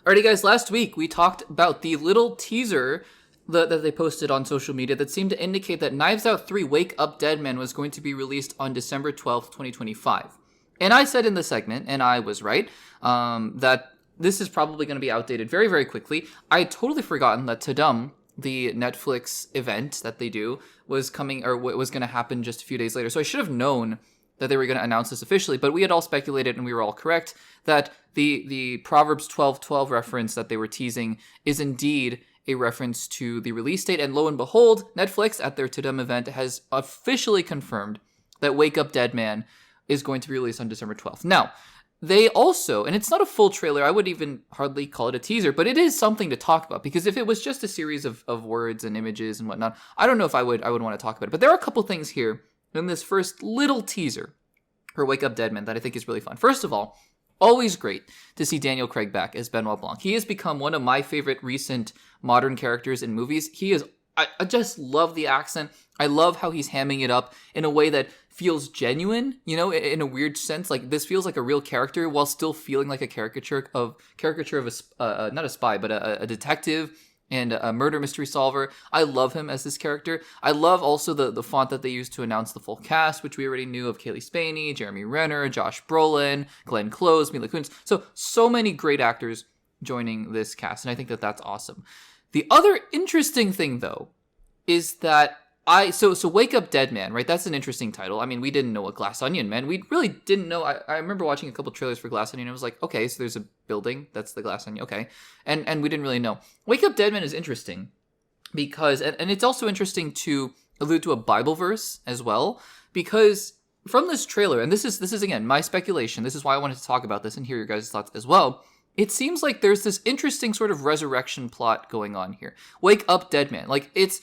Alrighty, guys, last week we talked about the little teaser that they posted on social media that seemed to indicate that Knives Out 3 Wake Up Dead Man was going to be released on December 12th, 2025. And I said in the segment, and I was right, that this is probably going to be outdated very, very quickly. I had totally forgotten that Tadum, the Netflix event that they do, was coming, or was going to happen just a few days later. So I should have known that they were going to announce this officially, but we had all speculated, and we were all correct, that the Proverbs 12:12 reference that they were teasing is indeed a reference to the release date. And lo and behold, Netflix at their Tadum event has officially confirmed that Wake Up Dead Man is going to be released on December 12th. Now, they also, and it's not a full trailer, I would even hardly call it a teaser, but it is something to talk about, because if it was just a series of words and images and whatnot, I don't know if I would want to talk about it. But there are a couple things here in this first little teaser for Wake Up Dead Man that I think is really fun. First of all, always great to see Daniel Craig back as Benoit Blanc. He has become one of my favorite recent modern characters in movies. I just love the accent. I love how he's hamming it up in a way that feels genuine, you know, in a weird sense. Like, this feels like a real character while still feeling like a caricature of not a spy, but a detective and a murder mystery solver. I love him as this character. I love also the font that they used to announce the full cast, which we already knew of: Kaylee Spaney, Jeremy Renner, Josh Brolin, Glenn Close, Mila Kunis. So many great actors joining this cast, and I think that that's awesome. The other interesting thing, though, is that so Wake Up Dead Man, right? That's an interesting title. I mean, we didn't know what Glass Onion meant. We really didn't know. I remember watching a couple trailers for Glass Onion, and I was like, okay, so there's a building. That's the Glass Onion. Okay. And we didn't really know. Wake Up Dead Man is interesting because, and it's also interesting to allude to a Bible verse as well, because from this trailer, and this is again, my speculation. This is why I wanted to talk about this and hear your guys' thoughts as well. It seems like there's this interesting sort of resurrection plot going on here. Wake Up Dead Man. Like, it's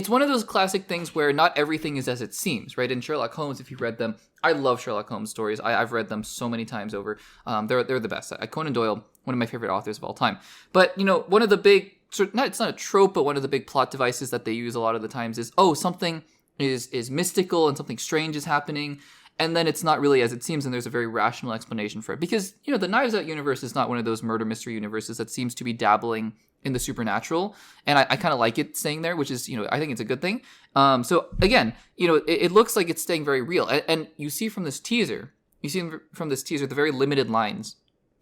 one of those classic things where not everything is as it seems, right? In Sherlock Holmes, if you've read them, I love Sherlock Holmes stories. I've read them so many times over. They're the best. Conan Doyle, one of my favorite authors of all time. But, you know, one of the big, it's not a trope, but one of the big plot devices that they use a lot of the times is, something is mystical and something strange is happening, and then it's not really as it seems, and there's a very rational explanation for it. Because, you know, the Knives Out universe is not one of those murder mystery universes that seems to be dabbling in the supernatural, and I kind of like it staying there, which is, you know, I think it's a good thing. So again, you know, it looks like it's staying very real, and you see from this teaser the very limited lines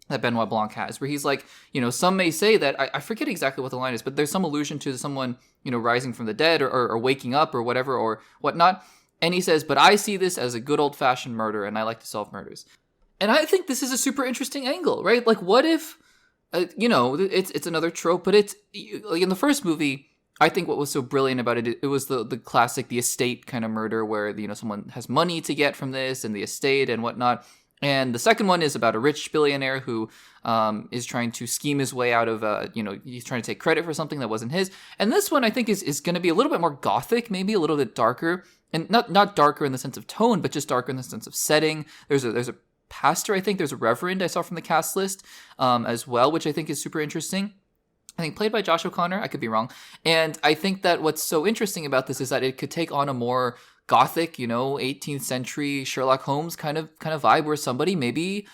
that Benoit Blanc has, where he's like, you know, some may say that, I forget exactly what the line is, but there's some allusion to someone, you know, rising from the dead or waking up or whatever or whatnot, and he says, but I see this as a good old-fashioned murder, and I like to solve murders. And I think this is a super interesting angle, right? Like, what if, you know, it's another trope, but it's, like, in the first movie, I think what was so brilliant about it was the classic, the estate kind of murder where, you know, someone has money to get from this and the estate and whatnot. And the second one is about a rich billionaire who is trying to scheme his way out of, you know, he's trying to take credit for something that wasn't his. And this one, I think, is going to be a little bit more gothic, maybe a little bit darker. And not darker in the sense of tone, but just darker in the sense of setting. There's a pastor, I think. There's a reverend I saw from the cast list as well, which I think is super interesting. I think played by Josh O'Connor. I could be wrong. And I think that what's so interesting about this is that it could take on a more gothic, you know, 18th century Sherlock Holmes kind of vibe, where somebody maybe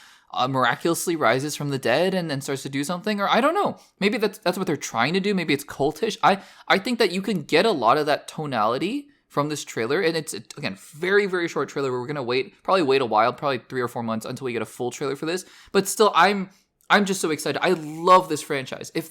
miraculously rises from the dead and then starts to do something. Or I don't know. Maybe that's what they're trying to do. Maybe it's cultish. I think that you can get a lot of that tonality from this trailer, and it's, again, very, very short trailer where we're gonna probably wait a while, probably 3 or 4 months until we get a full trailer for this. But still, I'm just so excited. I love this franchise. If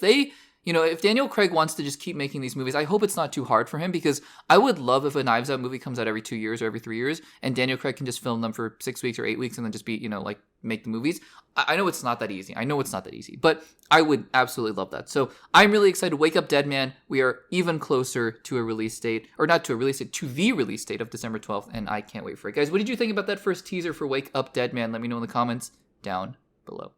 Daniel Craig wants to just keep making these movies, I hope it's not too hard for him, because I would love if a Knives Out movie comes out every 2 years or every 3 years, and Daniel Craig can just film them for 6 weeks or 8 weeks and then just be, you know, like, make the movies. I know it's not that easy. But I would absolutely love that. So I'm really excited. Wake Up Dead Man. We are even closer to a release date, or not to a release date, to the release date of December 12th, and I can't wait for it. Guys, what did you think about that first teaser for Wake Up Dead Man? Let me know in the comments down below.